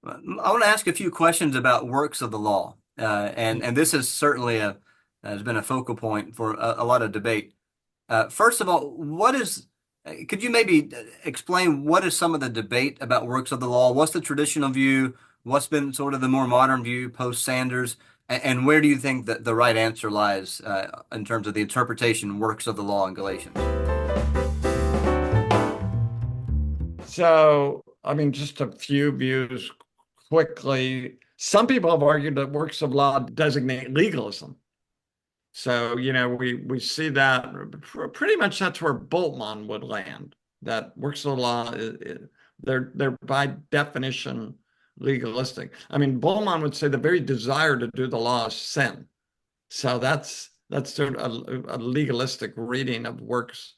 I want to ask a few questions about works of the law, and this is certainly has been a focal point for a lot of debate. First of all, could you maybe explain what is some of the debate about works of the law? What's the traditional view? What's been sort of the more modern view post Sanders? And where do you think that the right answer lies in terms of the interpretation works of the law in Galatians? So, I mean, just a few views quickly. Some people have argued that works of law designate legalism. So, we see that pretty much that's where Bultmann would land, that works of the law, they're by definition legalistic. I mean, Bultmann would say the very desire to do the law is sin. So that's sort of a legalistic reading of works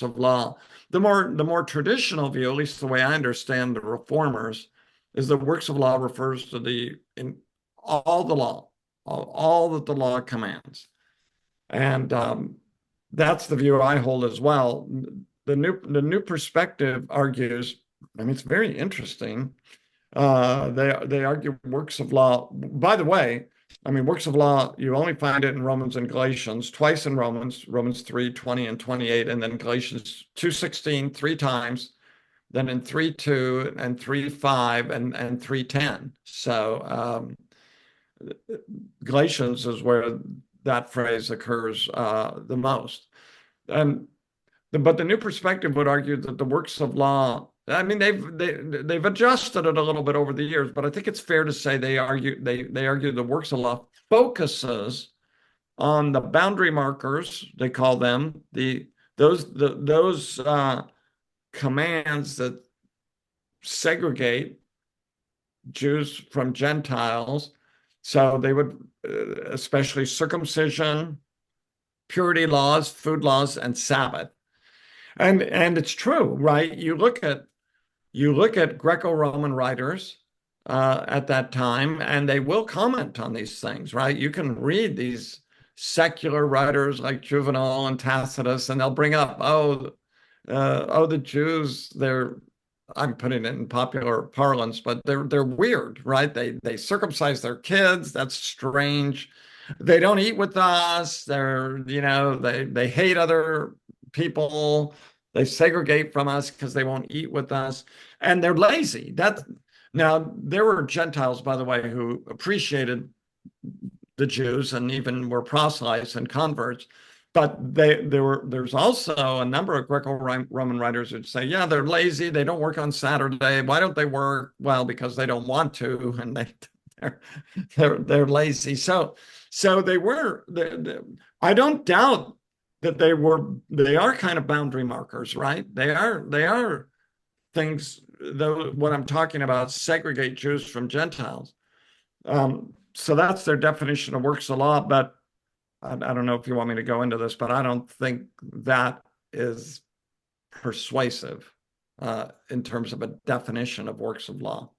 of law. The more traditional view, at least the way I understand the reformers, is that works of law refers to in all the law, all that the law commands, and that's the view I hold as well. The new perspective argues, I mean, it's very interesting. They argue works of law. By the way, I mean, works of law, you only find it in Romans and Galatians, twice in Romans 3:20 and 28, and then Galatians 2:16 three times, then in 3:2 and 3:5 and 3:10. So Galatians is where that phrase occurs the most. And but the new perspective would argue that the works of law, I mean, they've adjusted it a little bit over the years, but I think it's fair to say they argue the works of law focuses on the boundary markers, they call them, those commands that segregate Jews from Gentiles. So they would especially circumcision, purity laws, food laws, and Sabbath. And it's true, right? You look at Greco-Roman writers at that time, and they will comment on these things, right? You can read these secular writers like Juvenal and Tacitus, and they'll bring up, the Jews, I'm putting it in popular parlance, but they're weird, right? They circumcise their kids. That's strange. They don't eat with us. They hate other people. They segregate from us because they won't eat with us, and they're lazy. Now there were Gentiles, by the way, who appreciated the Jews and even were proselytes and converts. But there's also a number of Greco-Roman writers who'd say, yeah, they're lazy. They don't work on Saturday. Why don't they work? Well, because they don't want to, and they're they're lazy. So I don't doubt that they are kind of boundary markers, right? They are things, though, what I'm talking about, segregate Jews from Gentiles. So that's their definition of works of law. But I don't know if you want me to go into this, but I don't think that is persuasive in terms of a definition of works of law.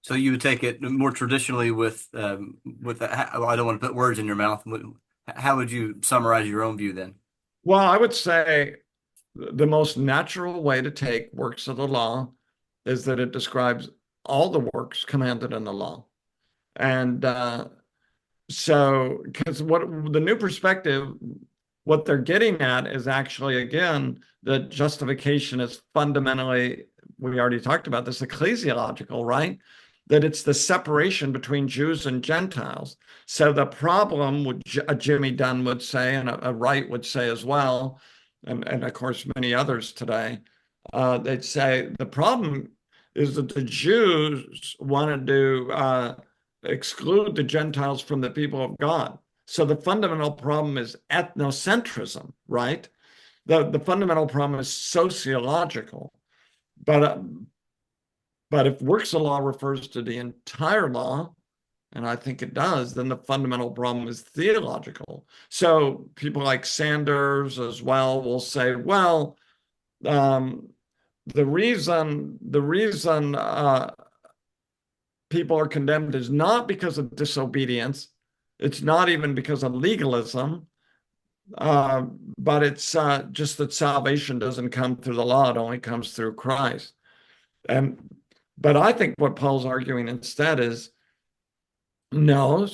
So you would take it more traditionally I don't want to put words in your mouth. How would you summarize your own view then? Well, I would say the most natural way to take works of the law is that it describes all the works commanded in the law. And so, because what the new perspective, what they're getting at is actually, again, that justification is fundamentally, we already talked about this, ecclesiological, right? That it's the separation between Jews and Gentiles. So the problem, Jimmy Dunn would say, and a Wright would say as well, and of course many others today, they'd say the problem is that the Jews wanted to exclude the Gentiles from the people of God. So the fundamental problem is ethnocentrism, right? The fundamental problem is sociological. But but if works of law refers to the entire law, and I think it does, then the fundamental problem is theological. So people like Sanders as well will say, well, um, the reason people are condemned is not because of disobedience. It's not even because of legalism, but it's just that salvation doesn't come through the law. It only comes through Christ. And But I think what Paul's arguing instead is no,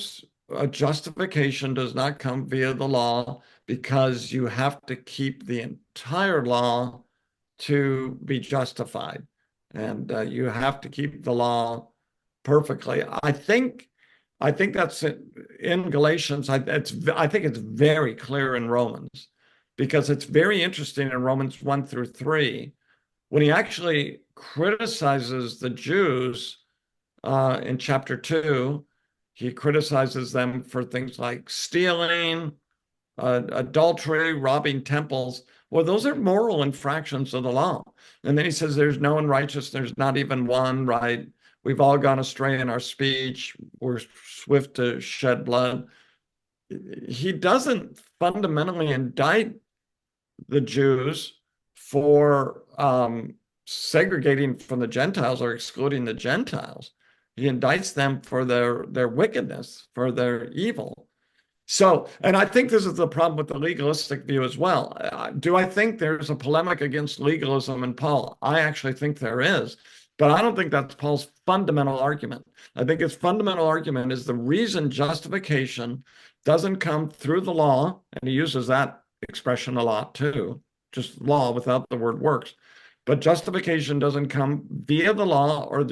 a justification does not come via the law because you have to keep the entire law to be justified. And you have to keep the law perfectly. I think that's in Galatians. I think it's very clear in Romans because it's very interesting in Romans 1 through 3 when he actually criticizes the Jews in chapter 2. He criticizes them for things like stealing, adultery, robbing temples. Well, those are moral infractions of the law. And then he says, there's no one righteous, there's not even one, right? We've all gone astray in our speech. We're swift to shed blood. He doesn't fundamentally indict the Jews for segregating from the Gentiles or excluding the Gentiles. He indicts them for their wickedness, for their evil. So, and I think this is the problem with the legalistic view as well. Do I think there's a polemic against legalism in Paul? I actually think there is, but I don't think that's Paul's fundamental argument. I think his fundamental argument is the reason justification doesn't come through the law, and he uses that expression a lot too, just law without the word works. But justification doesn't come via the law or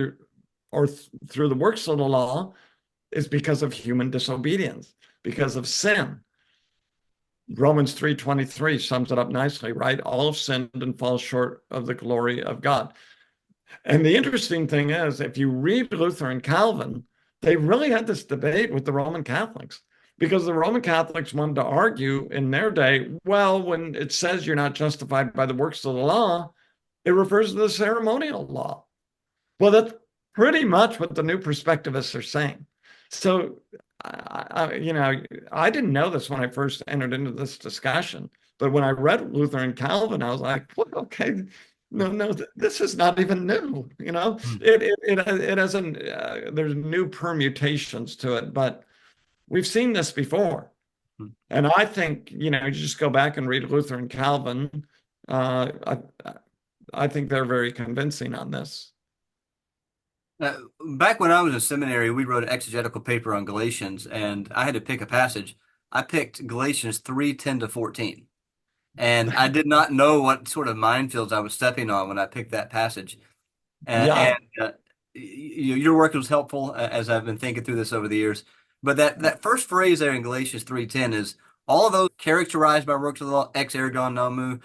through the works of the law is because of human disobedience, because of sin. Romans 3:23 sums it up nicely, right? All have sinned and fall short of the glory of God. And the interesting thing is, if you read Luther and Calvin, they really had this debate with the Roman Catholics because the Roman Catholics wanted to argue in their day, well, when it says you're not justified by the works of the law, it refers to the ceremonial law. Well, that's pretty much what the new perspectivists are saying. So, I didn't know this when I first entered into this discussion, but when I read Luther and Calvin, I was like, well, okay, no, this is not even new. Hmm. It hasn't. There's new permutations to it, but we've seen this before, Hmm. and I think you just go back and read Luther and Calvin. Uh, I think they're very convincing on this. Uh, Back when I was in seminary, we wrote an exegetical paper on Galatians, and I had to pick a passage. I picked Galatians 3:10 to 14. And I did not know what sort of minefields I was stepping on when I picked that passage. And Yeah, your work was helpful as I've been thinking through this over the years. But that first phrase there in Galatians 3:10 is all of those characterized by works of the law, ex ergon nomu.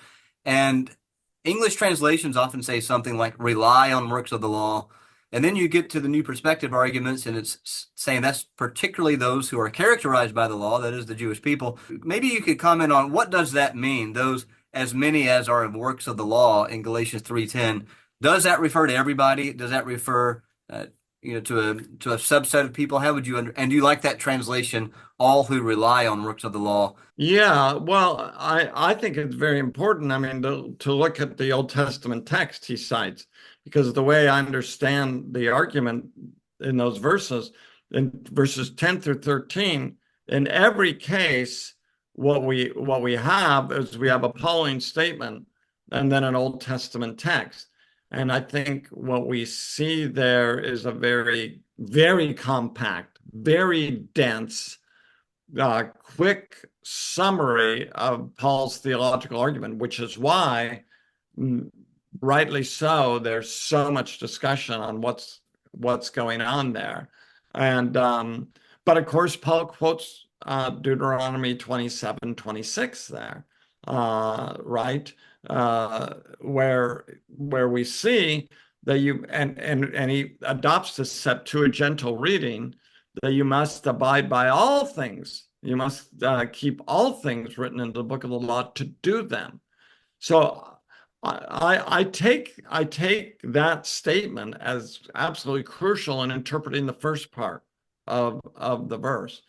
And English translations often say something like rely on works of the law. And then you get to the new perspective arguments, and it's saying that's particularly those who are characterized by the law, that is the Jewish people. Maybe you could comment on what does that mean, those as many as are of works of the law in Galatians 3:10. Does that refer to everybody? Does that refer to a subset of people? How would you and do you like that translation, all who rely on works of the law? yeah. Well, I think it's very important. I mean, to look at the Old Testament text he cites, because the way I understand the argument in those verses, in verses 10 through 13, in every case, what we have is we have a Pauline statement and then an Old Testament text. And I think what we see there is a very, very compact, very dense quick summary of Paul's theological argument, which is why, rightly so, there's so much discussion on what's going on there. And but of course, Paul quotes Deuteronomy 27:26 there, right? Where we see that and he adopts this Septuagintal reading that you must abide by all things. You must keep all things written in the book of the law to do them. So I take that statement as absolutely crucial in interpreting the first part of the verse.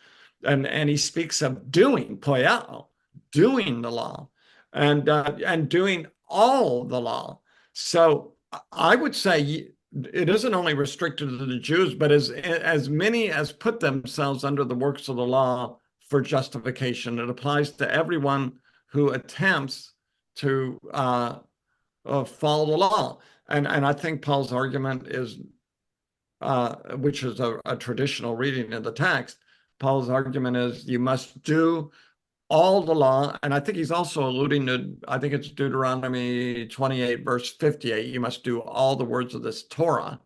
And he speaks of doing, poiao, doing the law, and doing all the law. So I would say it isn't only restricted to the Jews, but as many as put themselves under the works of the law for justification. It applies to everyone who attempts to follow the law. And I think Paul's argument is which is a traditional reading of the text. Paul's argument is you must do all the law, and I think he's also alluding to, I think it's Deuteronomy 28, verse 58. You must do all the words of this Torah.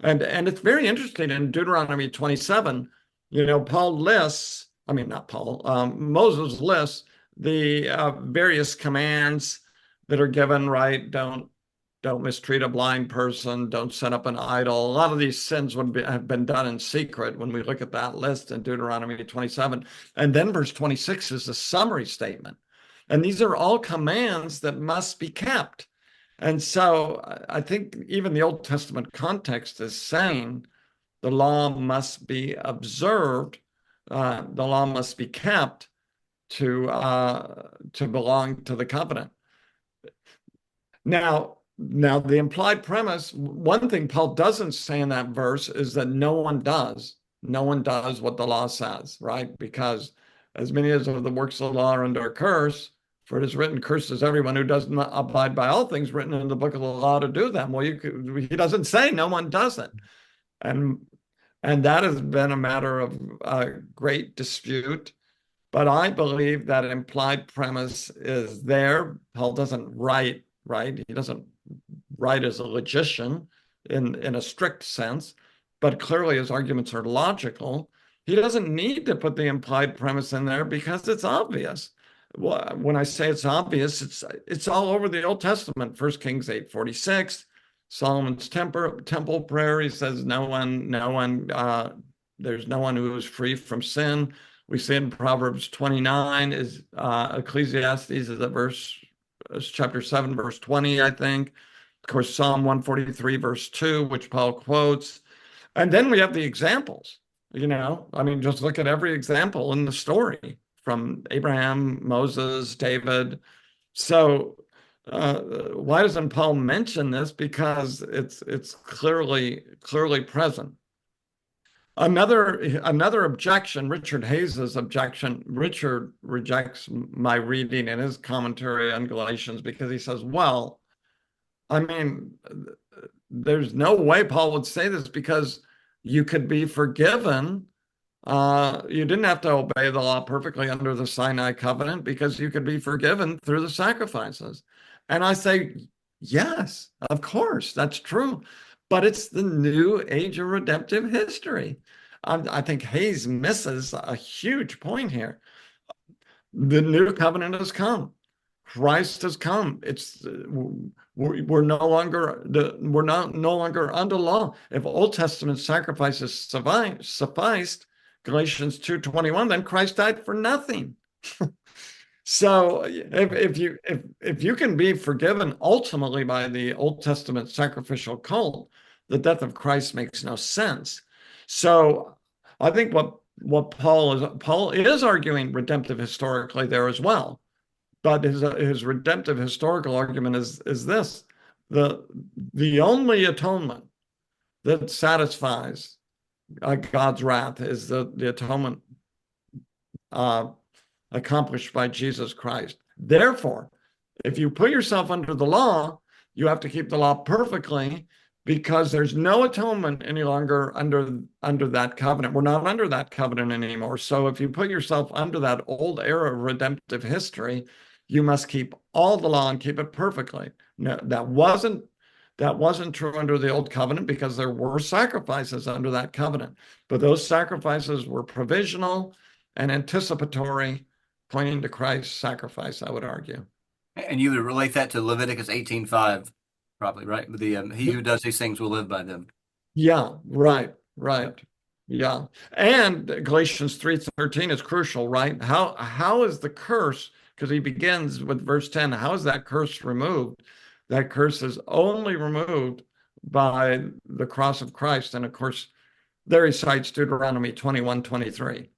And it's very interesting in Deuteronomy 27, Paul lists, I mean, not Paul, Moses lists the various commands that are given, right? Don't mistreat a blind person, don't set up an idol. A lot of these sins have been done in secret when we look at that list in Deuteronomy 27. And then verse 26 is a summary statement. And these are all commands that must be kept. And so I think even the Old Testament context is saying the law must be observed, the law must be kept to belong to the covenant. Now, the implied premise, one thing Paul doesn't say in that verse is that no one does what the law says, right? Because as many as of the works of the law are under a curse, for it is written, cursed is everyone who does not abide by all things written in the book of the law to do them. Well, he doesn't say no one doesn't. And that has been a matter of great dispute. But I believe that implied premise is there. Paul doesn't write, right? He doesn't write as a logician in a strict sense, but clearly his arguments are logical. He doesn't need to put the implied premise in there because it's obvious. Well, when I say it's obvious, it's all over the Old Testament. 1 Kings 8:46, Solomon's temple prayer. He says, there's no one who is free from sin. We see in Proverbs 29, is Ecclesiastes is a verse, chapter 7, verse 20, I think. Of course, Psalm 143, verse 2, which Paul quotes. And then we have the examples. I mean, just look at every example in the story from Abraham, Moses, David. So why doesn't Paul mention this? Because it's clearly present. Another objection, Richard Hayes's objection. Richard rejects my reading in his commentary on Galatians because he says, well, I mean, there's no way Paul would say this because you could be forgiven. You didn't have to obey the law perfectly under the Sinai covenant because you could be forgiven through the sacrifices. And I say, yes, of course, that's true. But it's the new age of redemptive history. I think Hayes misses a huge point here. The new covenant has come. Christ has come. We're no longer under law. If Old Testament sacrifices sufficed, Galatians 2:21, then Christ died for nothing. So if you can be forgiven ultimately by the Old Testament sacrificial cult, the death of Christ makes no sense. So I think what Paul is arguing redemptive historically there as well. But his redemptive historical argument is this: the only atonement that satisfies God's wrath is the atonement accomplished by Jesus Christ. Therefore, if you put yourself under the law, you have to keep the law perfectly because there's no atonement any longer under that covenant. We're not under that covenant anymore. So if you put yourself under that old era of redemptive history, you must keep all the law and keep it perfectly. No, that wasn't true under the old covenant because there were sacrifices under that covenant. But those sacrifices were provisional and anticipatory, pointing to Christ's sacrifice, I would argue. And you would relate that to Leviticus 18:5, probably, right? With the he who does these things will live by them. Yeah, right. Yeah. And Galatians 3:13 is crucial, right? How is the curse, because he begins with verse 10, how is that curse removed? That curse is only removed by the cross of Christ. And of course, there he cites Deuteronomy 21:23.